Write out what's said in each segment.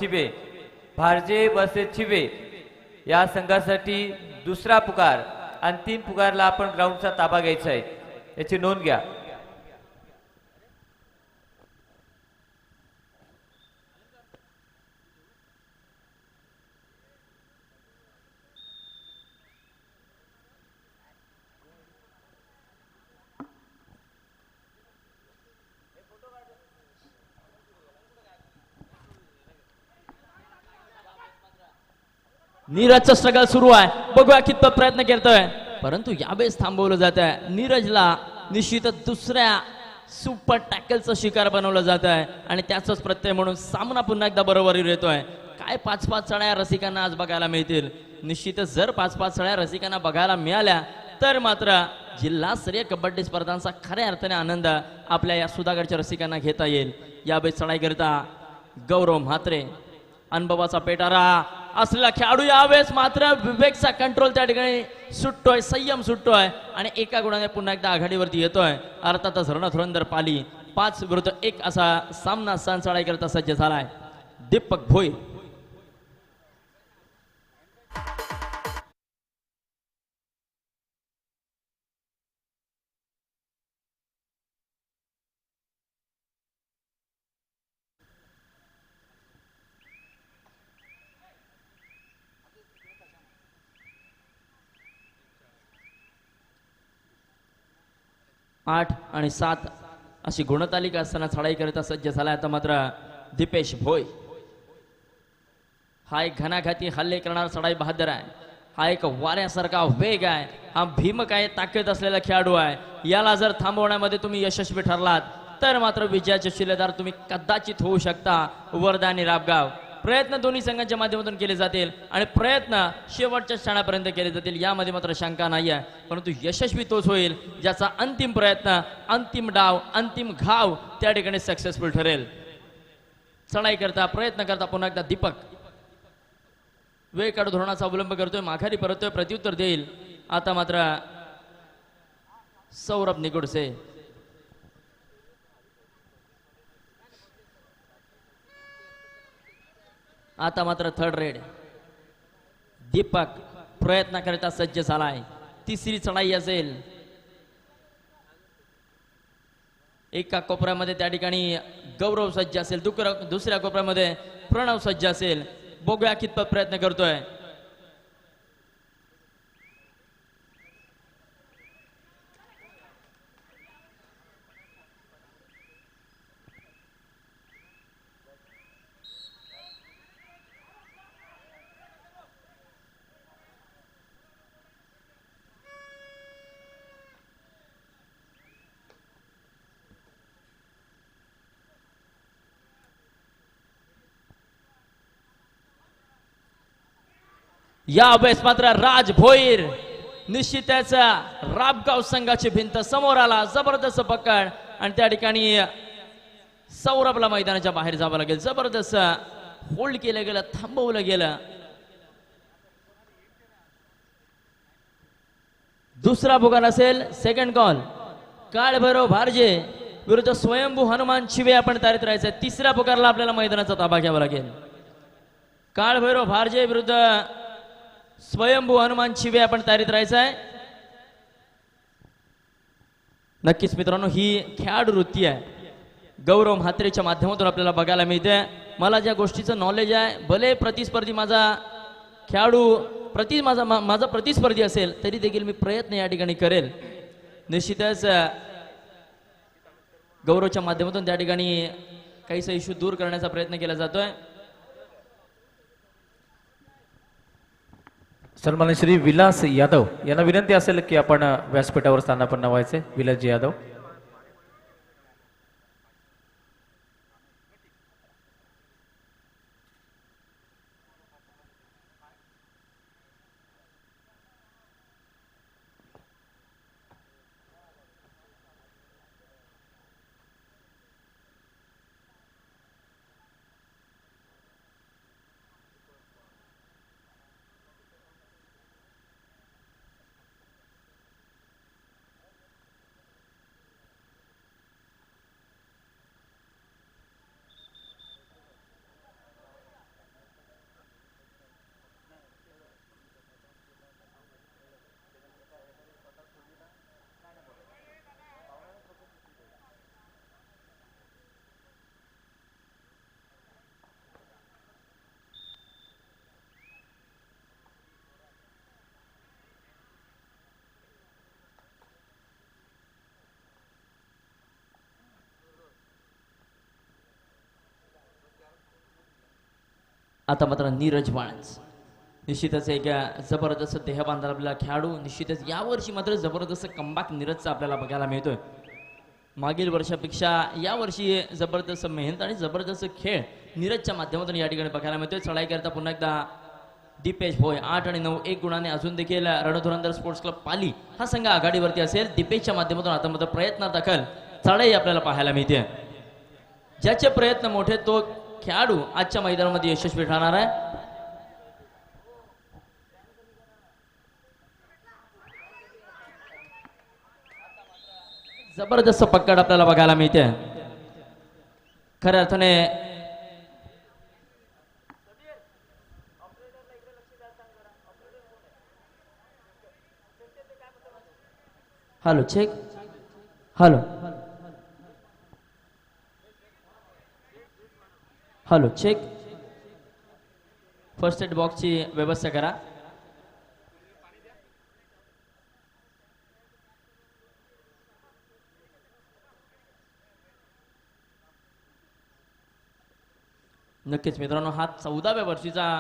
छिबे भारजे versus छिबे या संघासाठी दुसरा पुकार, अंतिम पुकारला आपण ग्राउंडचा ताबा घ्यायचा आहे, याची नोंद घ्या. नीरजचा स्ट्रगल सुरू आहे, बघूया कितपत प्रयत्न करतोय, परंतु यावेळेस थांबवलं जात आहे. नीरजला निश्चितच दुसऱ्या सुपर टॅकलचा शिकार बनवलं जात आहे आणि त्याचाच प्रत्यय म्हणून सामना पुन्हा एकदा बरोबरीवर येतोय. काय 5-5 सळ्या रसिकांना आज बघायला मिळतील. निश्चितच जर 5-5 सळ्या रसिकांना बघायला मिळाल्या तर मात्र जिल्हास्तरीय कबड्डी स्पर्धांचा खऱ्या अर्थाने आनंद आपल्या या सुधागडच्या रसिकांना घेता येईल. यावेळेस चढाई करता गौरव म्हात्रे, अनुभवाचा पेटारा असलेला खेळाडू, यावेळेस मात्र विवेकचा कंट्रोल त्या ठिकाणी सुटतोय, संयम सुटतोय आणि एका गुणाने पुन्हा एकदा आघाडीवरती येतोय. अर्थातच रणधुरंदर पाली 5-1 असा सामना चढाई करता सज्ज झालाय. दीपक भोई 8 आणि 7 अशी गुणतालिका असताना चढाई करता सज्ज झाला. आता मात्र दीपेश भोई हा एक घणाघाती हल्ले करणारा चढाई बहादर आहे. हा एक वाऱ्यासारखा वेग आहे. हा भीमक आहे, ताकद असलेला खेळाडू आहे. याला जर थांबवण्यामध्ये तुम्ही यशस्वी ठरलात तर मात्र विजयाचे शिलेदार तुम्ही कदाचित होऊ शकता. वर्धा आणि राबगाव प्रयत्न दोन्ही संघांच्या माध्यमातून केले जातील आणि प्रयत्न शेवटच्या क्षणापर्यंत केले जातील, यामध्ये मात्र शंका नाही आहे. परंतु यशस्वी तोच होईल ज्याचा अंतिम प्रयत्न, अंतिम डाव, अंतिम घाव त्या ठिकाणी सक्सेसफुल ठरेल. चढाई करता प्रयत्न करता पुन्हा एकदा दीपक वेळ काढू धोरणाचा अवलंब करतोय, माघारी परतोय, प्रत्युत्तर देईल. आता मात्र सौरभ निगुडसे आता मात्र थर्ड रेड. दीपक प्रयत्न करता सज्ज झालाय. तिसरी चढाई असेल. एका कोपऱ्यामध्ये त्या ठिकाणी गौरव सज्ज असेल, दुसऱ्या कोपऱ्यामध्ये प्रणव सज्ज असेल. बघूया कितपत प्रयत्न करतोय. यावेळेस मात्र राज भोईर निश्चितच राबगाव संघाची भिंत समोर आला. जबरदस्त पकड आणि त्या ठिकाणी सौरभला मैदानाच्या बाहेर जावं लागेल. जबरदस्त होल्ड केलं गेलं, थांबवलं गेलं. दुसरा पुकार असेल, सेकंड कॉल. काळभैरव भारजे विरुद्ध स्वयंभू हनुमान शिवे आपण तयारीत राहायचंय. तिसऱ्या पुकारला आपल्याला मैदानाचा ताबा घ्यावा लागेल. काळभैरव भारजे विरुद्ध स्वयंभू हनुमान शिवे आपण तयारीत राहायचं आहे. नक्कीच मित्रांनो, ही खेळाडू वृत्ती आहे गौरव म्हात्रेच्या माध्यमातून आपल्याला बघायला मिळते. मला ज्या गोष्टीचं नॉलेज आहे, भले प्रतिस्पर्धी माझा खेळाडू माझा प्रतिस्पर्धी असेल तरी देखील मी प्रयत्न या ठिकाणी करेल. निश्चितच गौरवच्या माध्यमातून त्या ठिकाणी काहीसा इश्यू दूर करण्याचा प्रयत्न केला जातोय. सन्माननीय श्री विलास यादव यांना विनंती असेल की आपण व्यासपीठावर स्थानापन्न व्हायचे. विलासजी यादव. आता मात्र नीरज बाळंज निश्चितच एक जबरदस्त देह बांधलेला खेळाडू. निश्चितच यावर्षी मात्र जबरदस्त कमबॅक नीरजचा आपल्याला बघायला मिळतोय. मागील वर्षापेक्षा यावर्षी जबरदस्त मेहनत आणि जबरदस्त खेळ नीरजच्या माध्यमातून या ठिकाणी बघायला मिळतोय. चढाई करता पुन्हा एकदा दीपेश भोय 8 आणि 9 एक गुणाने अजून देखील रणधुरंदर स्पोर्ट्स क्लब पाली हा संघ आघाडीवरती असेल. दीपेशच्या माध्यमातून आता मात्र प्रयत्न दाखल चढाई आपल्याला पाहायला मिळते. ज्याचे प्रयत्न मोठे तो खेळाडू आजच्या मैदानामध्ये यशस्वी ठरणार आहे. जबरदस्त पकड आपल्याला बघायला मिळते. खऱ्या अर्थाने hello check hello hello check first aid बॉक्सची व्यवस्था करा. नक्कीच मित्रांनो, हा 14व्या वर्षीचा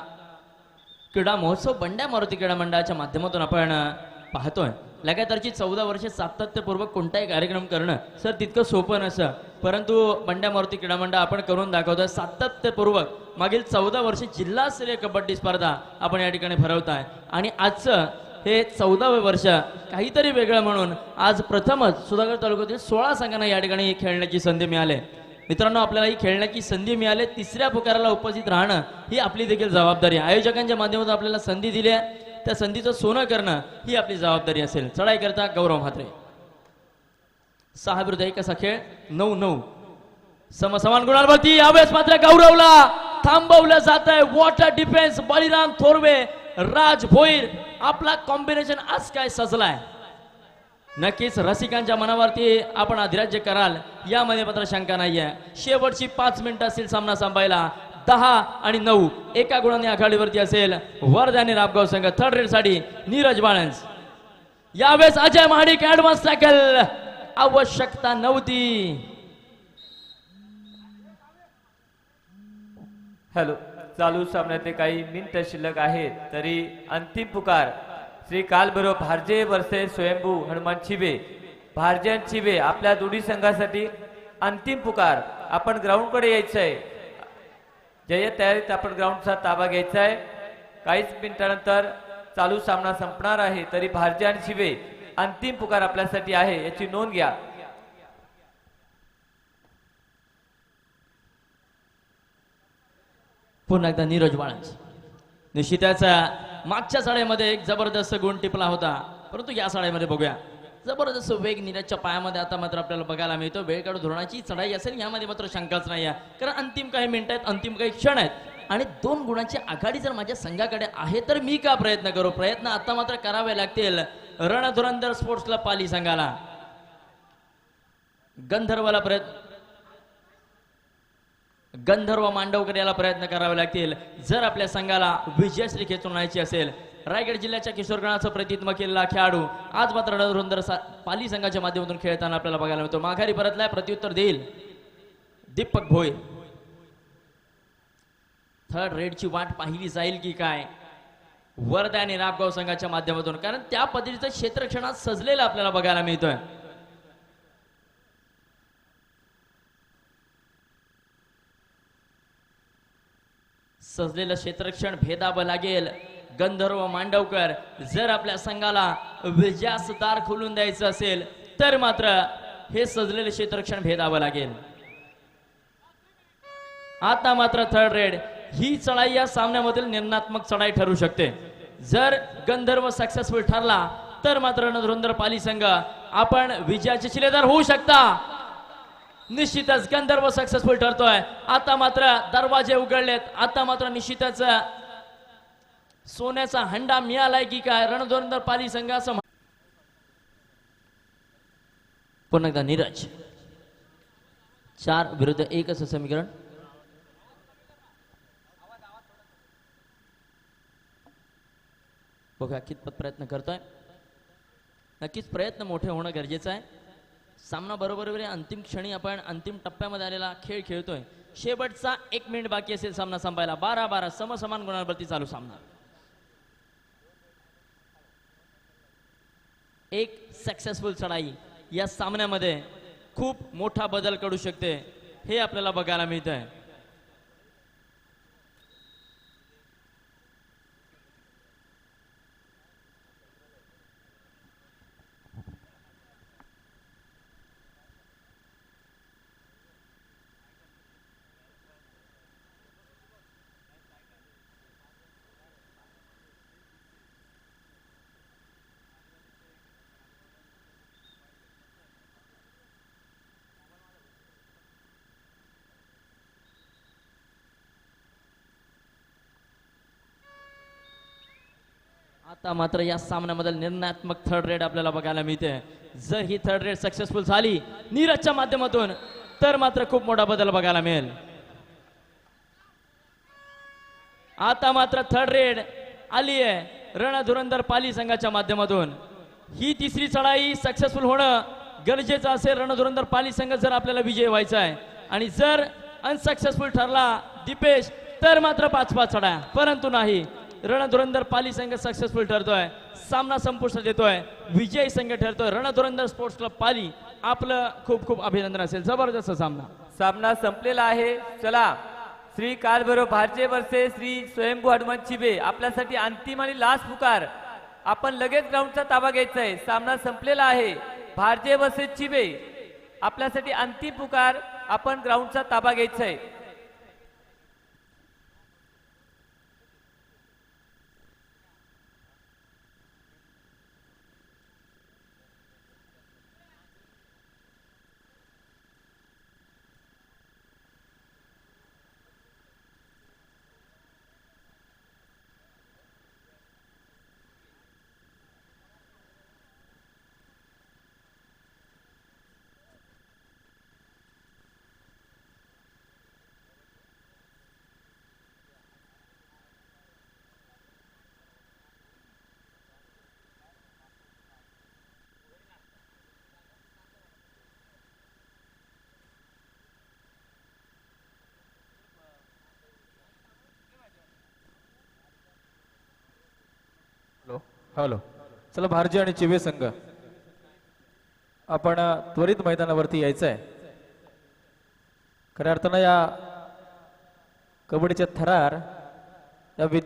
क्रीडा महोत्सव बंड्या मारुती क्रीडा मंडळाच्या माध्यमातून आपण पाहतोय. लगातारची 14 वर्षे सातत्यपूर्वक कोणताही कार्यक्रम करणं सर तितकं सोपं नसतं, परंतु बंड्या मारुती क्रीडा मंडळ आपण करून दाखवतोय. सातत्यपूर्वक मागील 14 वर्षे जिल्हास्तरीय कबड्डी स्पर्धा आपण या ठिकाणी भरवताय आणि आजचं हे 14वे वर्ष काहीतरी वेगळं म्हणून आज प्रथमच सुधागड तालुक्यातील 16 संघांना या ठिकाणी खेळण्याची संधी मिळाली. मित्रांनो, आपल्याला ही खेळण्याची संधी मिळाली. तिसऱ्या पुकाराला उपस्थित राहणं ही आपली देखील जबाबदारी आहे. आयोजकांच्या माध्यमातून आपल्याला संधी दिली आहे, त्या संधीचं सोनं करणं ही आपली जबाबदारी असेल. चढाई करता गौरव म्हात्रे. 6 विरुद्ध 1 असा खेळ. 9-9 समान गुणांवरती यावेळेस मात्र गौरवला थांबवलं जात आहे. वॉटर डिफेन्स बळीराम थोरवे राज भोईर आपला कॉम्बिनेशन आज काय सजलाय. नक्कीच रसिकांच्या मनावरती आपण अधिराज्य कराल यामध्ये मात्र शंका नाहीये. शेवटची 5 मिनिटं असतील सामना संपायला. 10 आणि 9 एका गुणाने आघाडीवरती असेल वर्धा आणि रापगाव संघ. थर्ड रेड साठी नीरज बाळंज. यावेळेस अजय महाडिक ऍडव्हान्स टॅकल आवश्यकता नव्हती. हॅलो, चालू सामन्यातले काही मिनिटं शिल्लक आहेत तरी अंतिम पुकार श्री कालभैरव भारजे वर्सेस स्वयंभू हनुमान छिबे. भारजे आणि छिबे आपल्या दोन्ही संघासाठी अंतिम पुकार. आपण ग्राउंडकडे यायचं आहे. जय तयारीत आपण ग्राउंडचा ताबा घ्यायचा आहे. काहीच मिनिटानंतर चालू सामना संपणार आहे तरी भारजे आणि छिबे अंतिम पुकार आपल्यासाठी आहे, याची नोंद घ्या. पुन्हा एकदा नीरज बाळंज. निश्चितच मागच्या साड्यामध्ये एक जबरदस्त गुण टिपला होता, परंतु या साड्यामध्ये बघूया जबरदस्त वेग नीरजच्या पायामध्ये आता मात्र आपल्याला बघायला मिळतो. वेळ काढू धोरणाची चढाई असेल यामध्ये मात्र शंकाच नाही आहे, कारण अंतिम काही मिनिटं आहेत, अंतिम काही क्षण आहेत आणि 2 गुणांची आघाडी जर माझ्या संघाकडे आहे तर मी का प्रयत्न करू. प्रयत्न आता मात्र करावे लागतील रणधुरंदर स्पोर्ट्स क्लब पाली संघाला. गंधर्व मांडवकर याला प्रयत्न करावे लागतील जर आपल्या संघाला विजयश्री खेचून आणायची असेल. रायगड जिल्ह्याच्या किशोरगणाचं प्रतिनिधित्व केलेला खेळाडू आज मात्र रणधुरंदर पाली संघाच्या माध्यमातून खेळताना आपल्याला बघायला मिळतो. माघारी परतलाय, प्रत्युत्तर देईल दीपक भोय. थर्ड रेडची वाट पाहिली जाईल की काय वर्धा आणि रापगाव संघाच्या माध्यमातून, कारण त्या पद्धतीचं क्षेत्रक्षणात सजलेलं आपल्याला बघायला मिळतोय. सजलेलं क्षेत्रक्षण भेदावं लागेल. गंधर्व मांडवकर जर आपल्या संघाला विजयास दार खोलून द्यायचं असेल तर मात्र हे सजलेले क्षेत्रक्षण भेदावं लागेल. आता मात्र थर्ड रेड ही चढाई या सामन्यामधील निर्णात्मक चढाई ठरू शकते. जर गंधर्व सक्सेसफुल ठरला तर मात्र रणधुरंदर पाली संघ आपण विजयाचे शिलेदार होऊ शकता. निश्चितच गंधर्व सक्सेसफुल ठरतोय. आता मात्र दरवाजे उघडलेत. आता मात्र निश्चितच सोन्याचा हंडा मिळालाय की काय रणधुरंदर पाली संघाचं. पुन्हा एकदा नीरज. 4 विरुद्ध 1 असं समीकरण. बघा कितपत प्रयत्न करतोय. नक्कीच प्रयत्न मोठे होणं गरजेचं आहे. सामना बरोबर अंतिम क्षणी आपण अंतिम टप्प्यामध्ये आलेला खेळ खेळतोय शेवटचा 1 मिनिट बाकी असेल सामना संपायला. 12-12 समसमान गुणांवरती चालू सामना. एक सक्सेसफुल चढाई या सामन्यामध्ये खूप मोठा बदल करू शकते हे आपल्याला बघायला मिळत आहे. आता मात्र या सामन्यामधील निर्णयात्मक थर्ड रेड आपल्याला बघायला मिळते. जर ही थर्ड रेड सक्सेसफुल झाली नीरजच्या माध्यमातून तर मात्र खूप मोठा बदल बघायला मिळेल. आता मात्र थर्ड रेड आली आहे रणधुरंदर पाली संघाच्या माध्यमातून. ही तिसरी चढाई सक्सेसफुल होणं गरजेचं असेल. रणधुरंदर पाली संघ जर आपल्याला विजय व्हायचा आहे आणि जर अनसक्सेसफुल ठरला दीपेश तर मात्र 5-5 चढाया. परंतु नाही, रणधुरंदर पाली संघ सक्सेसफुल ठरतोय. सामना संपुष्टात येतोय. विजय संघ ठरतोय रणधुरंदर स्पोर्ट्स क्लब पाली. आपलं खूप खूप अभिनंदन असेल. जबरदस्त सामना. सामना संपलेला आहे. चला श्री कालभैरव भारजे वर्से श्री स्वयंभू हनुमान चिबे आपल्यासाठी अंतिम आणि लास्ट पुकार. आपण लगेच ग्राउंडचा ताबा घ्यायचा आहे. सामना संपलेला आहे. भारजे वर्से चिबे आपल्यासाठी अंतिम पुकार. आपण ग्राउंडचा ताबा घ्यायचा आहे. हॅलो. चला भारजी आणि चिवे संघ आपण त्वरित मैदानावरती यायचं आहे. खऱ्या अर्थानं या कबड्डीच्या थरार या